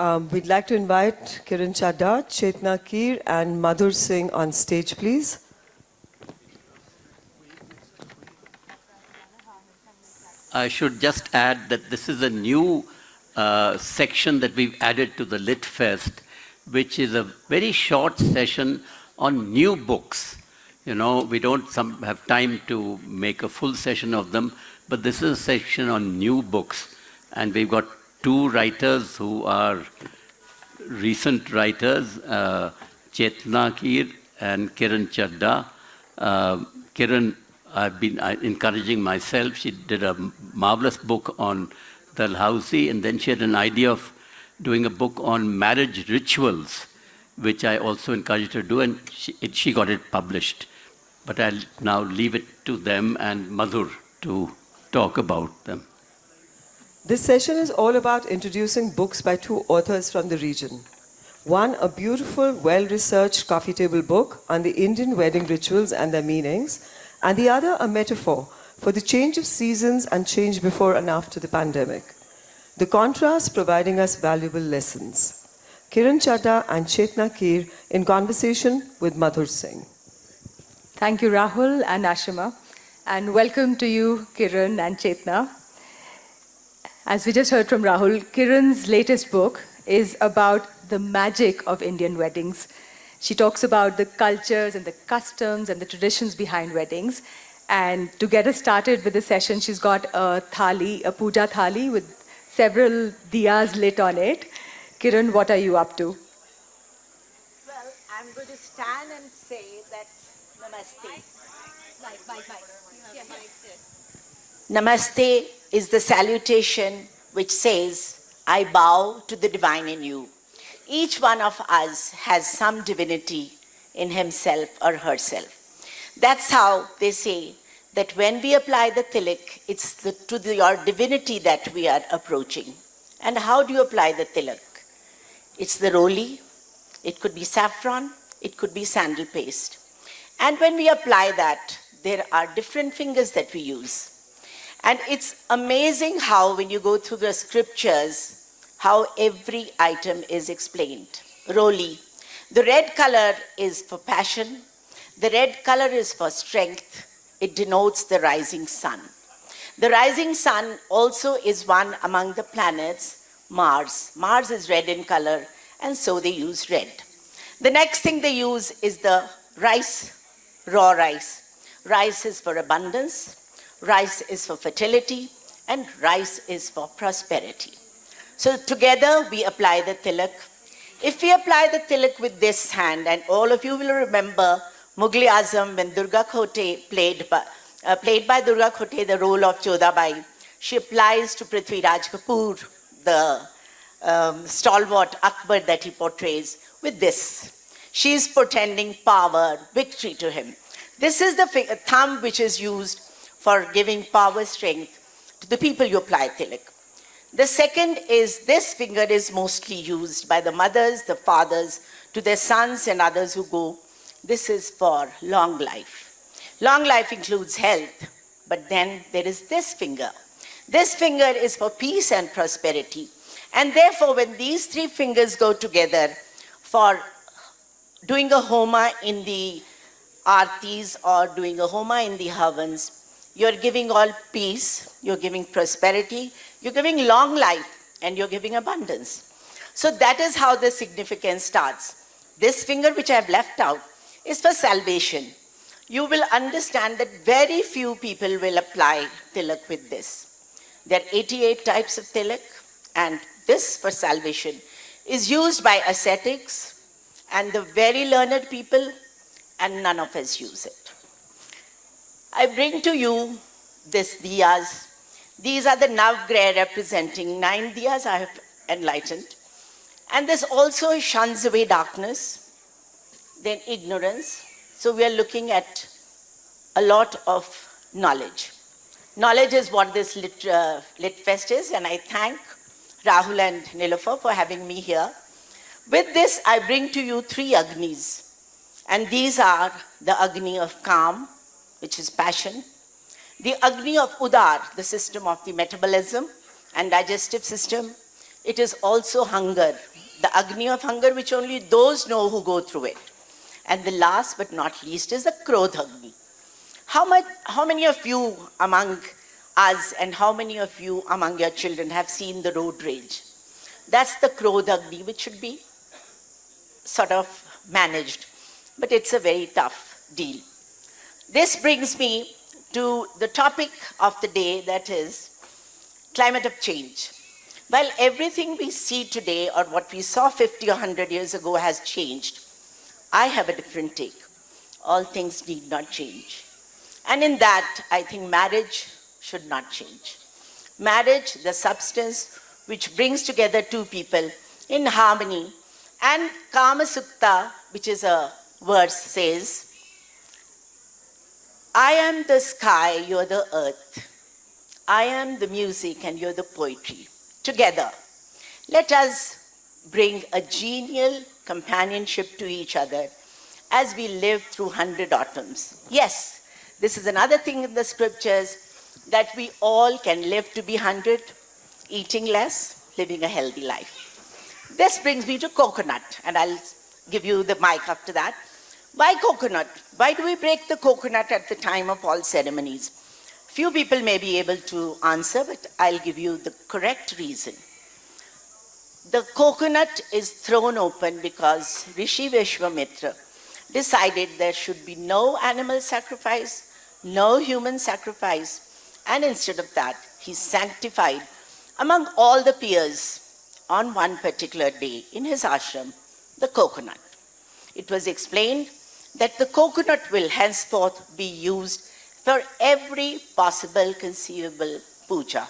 We'd like to invite Kiran Chadha, Chetna Keer and Madhur Singh on stage, please. I should just add that this is a new section that we've added to the LitFest, which is a very short session on new books. You know, we don't have time to make a full session of them, but this is a section on new books. And we've got two writers who are recent writers, Chetna Keer and Kiran Chadha. Kiran, I've been encouraging myself. She did a marvelous book on Dalhousie, and then she had an idea of doing a book on marriage rituals, which I also encouraged her to do, and she got it published. But I'll now leave it to them and Madhur to talk about them. This session is all about introducing books by two authors from the region. One, a beautiful, well-researched coffee table book on the Indian wedding rituals and their meanings, and the other, a metaphor for the change of seasons and change before and after the pandemic. The contrast providing us valuable lessons. Kiran Chadha and Chetna Keer in conversation with Madhur Singh. Thank you, Rahul and Ashima, and welcome to you, Kiran and Chetna. As we just heard from Rahul, Kiran's latest book is about the magic of Indian weddings. She talks about the cultures and the customs and the traditions behind weddings. And to get us started with the session, she's got a thali, a puja thali with several diyas lit on it. Kiran, what are you up to? Well, I'm going to stand and say that Namaste. Namaste is the salutation which says, I bow to the divine in you. Each one of us has some divinity in himself or herself. That's how they say that when we apply the tilak, it's your divinity that we are approaching. And how do you apply the tilak? It's the roli, it could be saffron, it could be sandal paste. And when we apply that, there are different fingers that we use. And it's amazing how when you go through the scriptures, how every item is explained. Roli, the red color is for passion, the red color is for strength, it denotes the rising sun. The rising sun also is one among the planets, Mars. Mars is red in color, and so they use red. The next thing they use is the rice, raw rice. Rice is for abundance, rice is for fertility, and rice is for prosperity. So together we apply the tilak. If we apply the tilak with this hand, and all of you will remember Mughal-e-Azam when Durga Khote played by Durga Khote the role of Jodabai, she applies to Prithviraj Kapoor, the stalwart Akbar that he portrays, with this. She is portending power, victory to him. This is the thumb which is used for giving power, strength to the people you apply tilak. The second is this finger is mostly used by the mothers, the fathers, to their sons and others who go. This is for long life. Long life includes health, but then there is this finger. This finger is for peace and prosperity. And therefore, when these three fingers go together for doing a homa in the artis or doing a homa in the havans, you're giving all peace, you're giving prosperity, you're giving long life, and you're giving abundance. So that is how the significance starts. This finger which I have left out is for salvation. You will understand that very few people will apply tilak with this. There are 88 types of tilak, and this for salvation is used by ascetics and the very learned people, and none of us use it. I bring to you this diyas. These are the Navgrah representing 9 diyas I have enlightened. And this also shuns away darkness, then ignorance. So we are looking at a lot of knowledge. Knowledge is what this LitFest is, and I thank Rahul and Nilofer for having me here. With this, I bring to you 3 Agnis. And these are the Agni of calm, which is passion, the Agni of Udar, the system of the metabolism and digestive system, it is also hunger, the agni of hunger which only those know who go through it. And the last but not least is the Krodha Agni. How many of you among us and how many of you among your children have seen the road rage? That's the Krodha Agni, which should be sort of managed, but it's a very tough deal. This brings me to the topic of the day, that is climate of change. While everything we see today or what we saw 50 or 100 years ago has changed, I have a different take. All things need not change. And in that, I think marriage should not change. Marriage, the substance which brings together two people in harmony. And Kama Sukta, which is a verse, says, I am the sky, you're the earth. I am the music and you're the poetry. Together, let us bring a genial companionship to each other as we live through 100 autumns. Yes, this is another thing in the scriptures, that we all can live to be 100, eating less, living a healthy life. This brings me to coconut, and I'll give you the mic after that. Why coconut? Why do we break the coconut at the time of all ceremonies? Few people may be able to answer, but I'll give you the correct reason. The coconut is thrown open because Rishi Vishwamitra decided there should be no animal sacrifice, no human sacrifice, and instead of that, he sanctified among all the peers on one particular day in his ashram, the coconut. It was explained that the coconut will henceforth be used for every possible conceivable puja.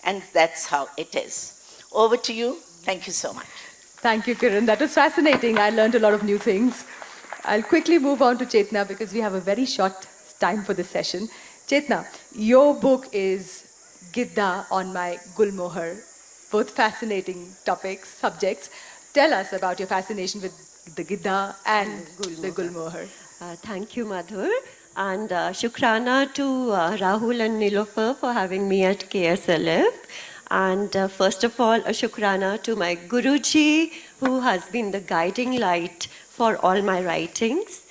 And that's how it is. Over to you. Thank you so much. Thank you, Kiran. That was fascinating. I learned a lot of new things. I'll quickly move on to Chetna because we have a very short time for this session. Chetna, your book is Gidda on my Gulmohar. Both fascinating topics, subjects. Tell us about your fascination with the Gidda and the Gulmohar. Thank you, Madhur. And Shukrana to Rahul and Nilofer for having me at KSLF. And first of all, a Shukrana to my Guruji, who has been the guiding light for all my writings.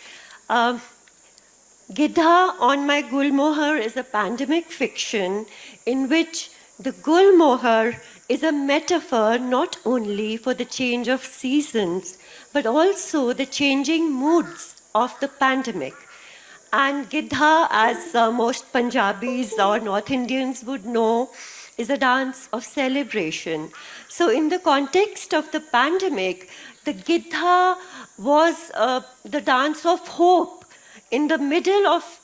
Gidha on my Gulmohar is a pandemic fiction in which the Gulmohar is a metaphor not only for the change of seasons, but also the changing moods of the pandemic. And Gidha, as most Punjabis or North Indians would know, is a dance of celebration. So in the context of the pandemic, the Gidha was the dance of hope in the middle of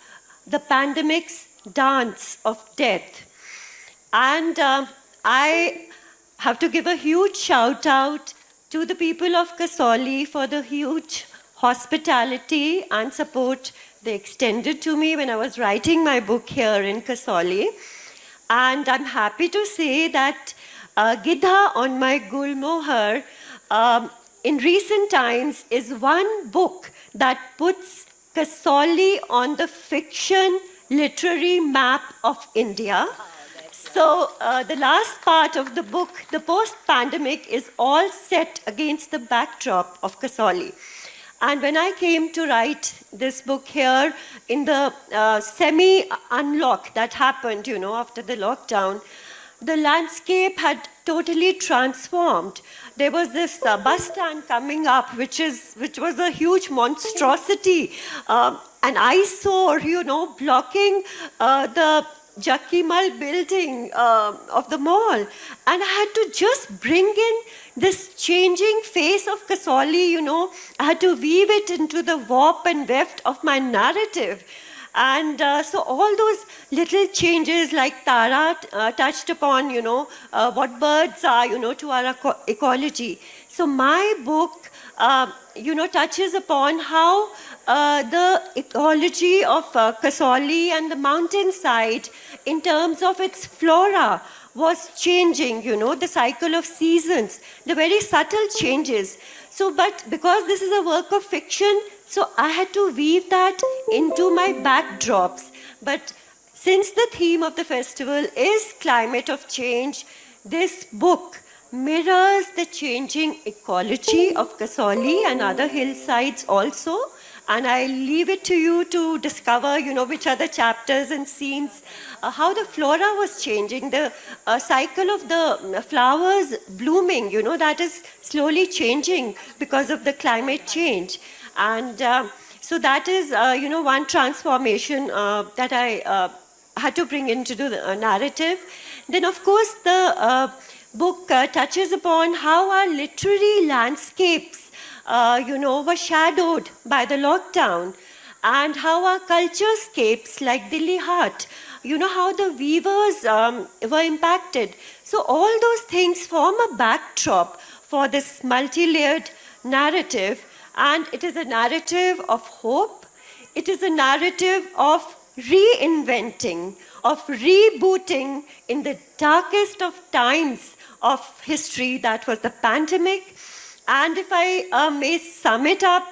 the pandemic's dance of death. And I have to give a huge shout out to the people of Kasauli for the huge hospitality and support they extended to me when I was writing my book here in Kasauli. And I'm happy to say that Gidha on my Gulmohar in recent times is one book that puts Kasauli on the fiction literary map of India. So the last part of the book, the post-pandemic, is all set against the backdrop of Kasauli. And when I came to write this book here in the semi-unlock that happened, after the lockdown, the landscape had totally transformed. There was this bus stand coming up, which was a huge monstrosity, an eyesore, blocking the Jakimal building of the mall. And I had to just bring in this changing face of Kasauli, I had to weave it into the warp and weft of my narrative. And so all those little changes like Tara touched upon, what birds are, to our ecology. So my book, touches upon how the ecology of Kasauli and the mountainside in terms of its flora was changing, the cycle of seasons, the very subtle changes. So, but because this is a work of fiction, so I had to weave that into my backdrops. But since the theme of the festival is climate of change, this book mirrors the changing ecology of Kasauli and other hillsides also. And I leave it to you to discover, which are the chapters and scenes, how the flora was changing, the cycle of the flowers blooming, that is slowly changing because of the climate change. And so that is, one transformation that I had to bring into the narrative. Then, of course, the book touches upon how our literary landscapes were shadowed by the lockdown, and how our culturescapes like Delhi Hut, how the weavers were impacted. So all those things form a backdrop for this multi-layered narrative, and it is a narrative of hope. It is a narrative of reinventing, of rebooting in the darkest of times of history, that was the pandemic. And if I may sum it up,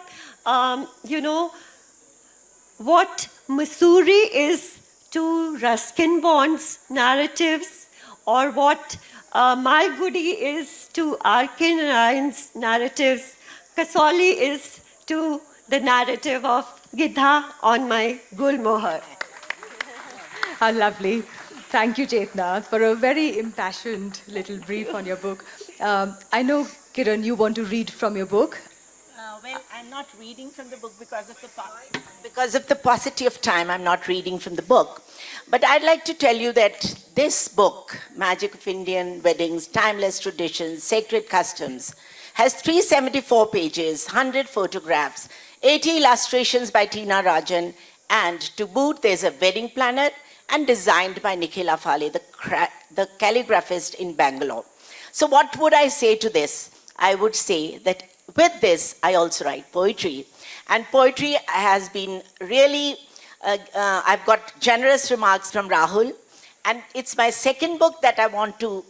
what Mussoorie is to Ruskin Bond's narratives, or what Malgudi is to Arkin Ryan's narratives, Kasauli is to the narrative of Gidha on my Gulmohar. How lovely. Thank you, Chetna, for a very impassioned little brief on your book. I know, Kiran, you want to read from your book. Well, I'm not reading from the book because of the paucity of time. I'm not reading from the book. But I'd like to tell you that this book, Magic of Indian Weddings, Timeless Traditions, Sacred Customs, has 374 pages, 100 photographs, 80 illustrations by Tina Rajan, and to boot, there's a wedding planner and designed by Nikhila Phale, the calligraphist in Bangalore. So what would I say to this? I would say that with this, I also write poetry. And poetry has been really, I've got generous remarks from Rahul. And it's my second book that I want to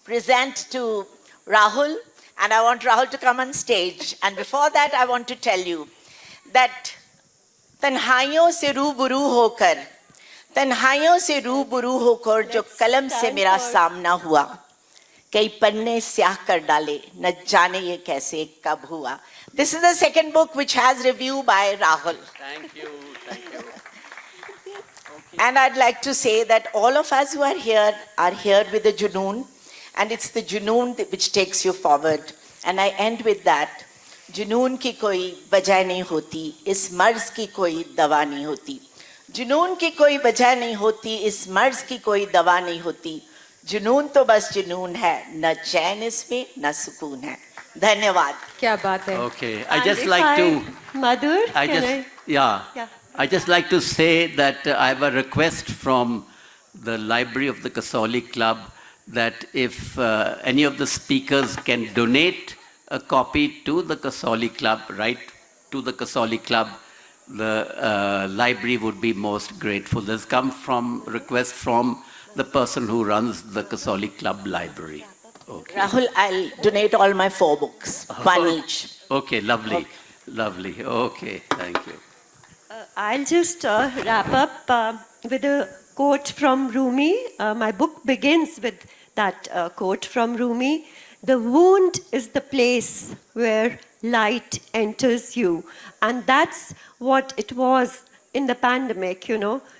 present to Rahul. And I want Rahul to come on stage. And before that, I want to tell you that तन्हाइयों से रूबरू होकर, तन्हाइयों से रूबरू होकर जो कलम से मेरा सामना हुआ, कई पन्ने स्याह कर डाले, न जाने ये कैसे कब हुआ. This is the second book which has review by Rahul. Thank you. Thank you. And I'd like to say that all of us who are here with the junoon, and it's the junoon which takes you forward. And I end with that. जुनून की कोई वजह नहीं होती, इस मर्ज की कोई दवा नहीं होती. जुनून की कोई वजह नहीं होती, इस मर्ज की कोई दवा नहीं होती. जुनून तो बस जुनून है, न चैन इसमें न सुकून है. धन्यवाद. क्या बात है. Okay, I just like to. Madhur, Yeah. I just like to say that I have a request from the library of the Kasauli Club that if any of the speakers can donate a copy to the Kasauli Club, right to the Kasauli Club, the library would be most grateful. There's come from request from the person who runs the Kasauli Club library. Okay. Rahul, I'll donate all my 4 books, one each. Okay, lovely, okay. Lovely. Okay, thank you. I'll just wrap up with a quote from Rumi. My book begins with that quote from Rumi. The wound is the place where light enters you. And that's what it was in the pandemic,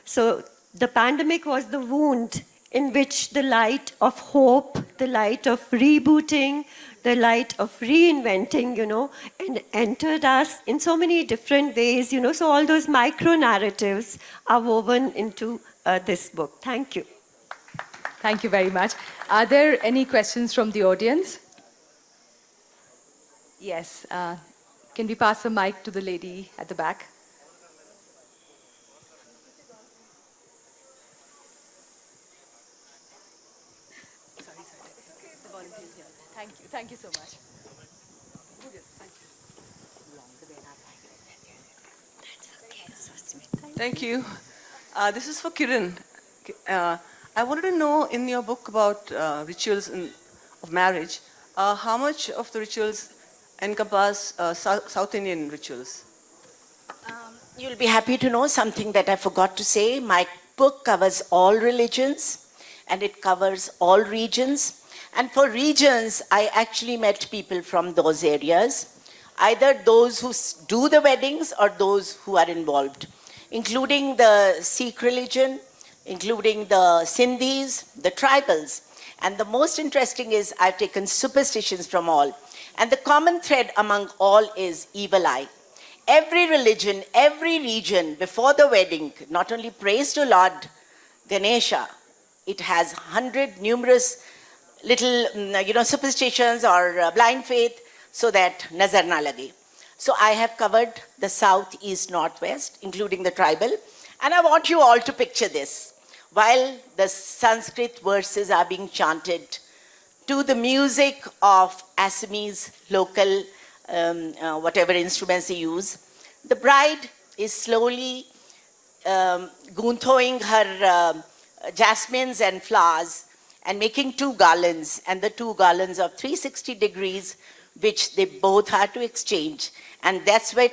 So the pandemic was the wound in which the light of hope, the light of rebooting, the light of reinventing, and entered us in so many different ways, So all those micro-narratives are woven into this book. Thank you. Thank you very much. Are there any questions from the audience? Yes. Can we pass the mic to the lady at the back? Sorry. The volunteers here. Thank you. Thank you so much. Thank you. This is for Kiran. I wanted to know, in your book about rituals of marriage, how much of the rituals encompass South Indian rituals? You'll be happy to know something that I forgot to say. My book covers all religions and it covers all regions. And for regions, I actually met people from those areas, either those who do the weddings or those who are involved, including the Sikh religion, including the Sindhis, the tribals. And the most interesting is I've taken superstitions from all. And the common thread among all is evil eye. Every religion, every region, before the wedding, not only prays to Lord Ganesha, it has numerous little, superstitions or blind faith, so that nazar na lage. So I have covered the south, east, northwest, including the tribal. And I want you all to picture this. While the Sanskrit verses are being chanted to the music of Assamese local, whatever instruments they use, the bride is slowly gunthoing her jasmines and flowers and making 2 garlands, and the 2 garlands of 360 degrees, which they both had to exchange. And that's where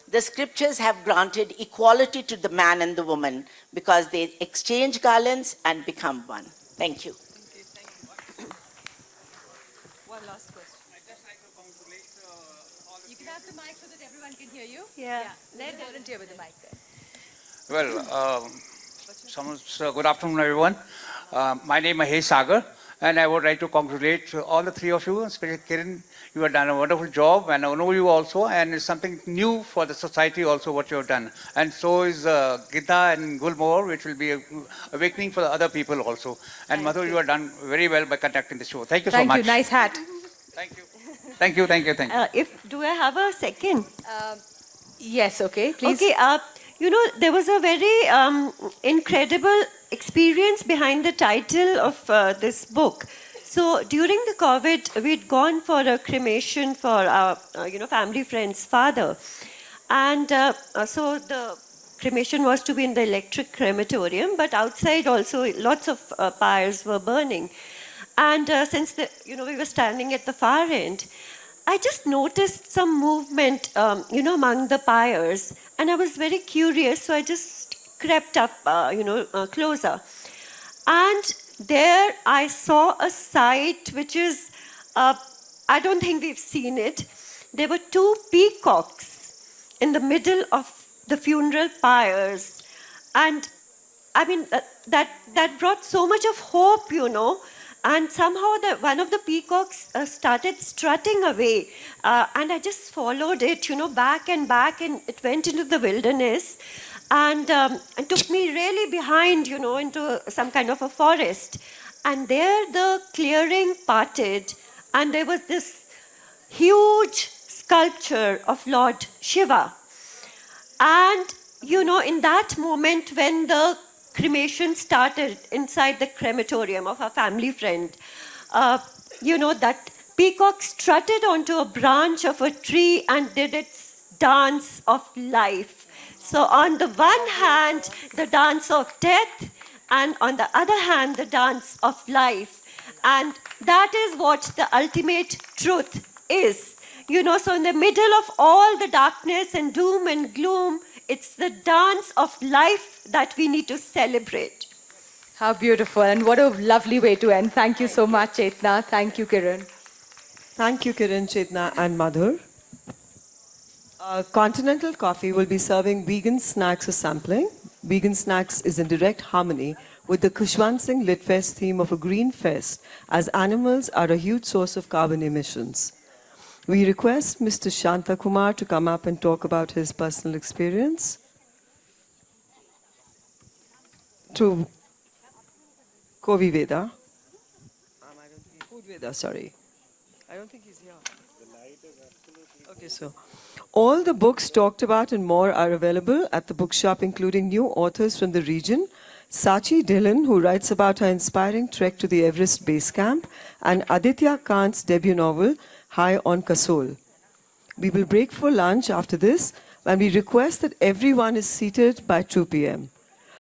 the scriptures have granted equality to the man and the woman, because they exchange garlands and become one. Thank you. One last question. I'd just like to congratulate all the You can have the mic so that everyone can hear you. Yeah. Let volunteer with the mic there. Well, good afternoon, everyone. My name is Mahesh Sagar, and I would like to congratulate all the 3 of you, especially Kiran. You have done a wonderful job, and I know you also, and it's something new for the society also what you have done. And so is Gita and Gulmohar, which will be awakening for the other people also. And Madhur, you have done very well by conducting the show. Thank you so much. Thank you. Nice hat. Thank you. Thank you, thank you, thank you. Do I have a second? Yes, okay. Please. Okay, there was a very incredible experience behind the title of this book. So during the COVID, we'd gone for a cremation for our, family friend's father. And so the cremation was to be in the electric crematorium, but outside also lots of pyres were burning. And since we were standing at the far end, I just noticed some movement, among the pyres, and I was very curious, so I just crept up, closer. And there I saw a sight which is, I don't think we've seen it. There were 2 peacocks in the middle of the funeral pyres, and I mean that brought so much of hope, And somehow one of the peacocks started strutting away, and I just followed it, back and back, and it went into the wilderness, and took me really behind, into some kind of a forest. And there the clearing parted, and there was this huge sculpture of Lord Shiva. And, in that moment when the cremation started inside the crematorium of a family friend, that peacock strutted onto a branch of a tree and did its dance of life. So on the one hand, the dance of death, and on the other hand, the dance of life. And that is what the ultimate truth is. So in the middle of all the darkness and doom and gloom, it's the dance of life that we need to celebrate. How beautiful, and what a lovely way to end. Thank you so much, Chetna. Thank you, Kiran. Thank you, Kiran, Chetna, and Madhur. Continental Coffee will be serving vegan snacks for sampling. Vegan snacks is in direct harmony with the Khushwant Litfest theme of a green fest, as animals are a huge source of carbon emissions. We request Mr. Shanta Kumar to come up and talk about his personal experience. To Kovi Veda. Food Veda, sorry. I don't think he's here. Okay, so all the books talked about and more are available at the bookshop, including new authors from the region. Sachi Dhillon, who writes about her inspiring trek to the Everest Base Camp, and Aditya Kant's debut novel, High on Kasauli. We will break for lunch after this, and we request that everyone is seated by 2 p.m.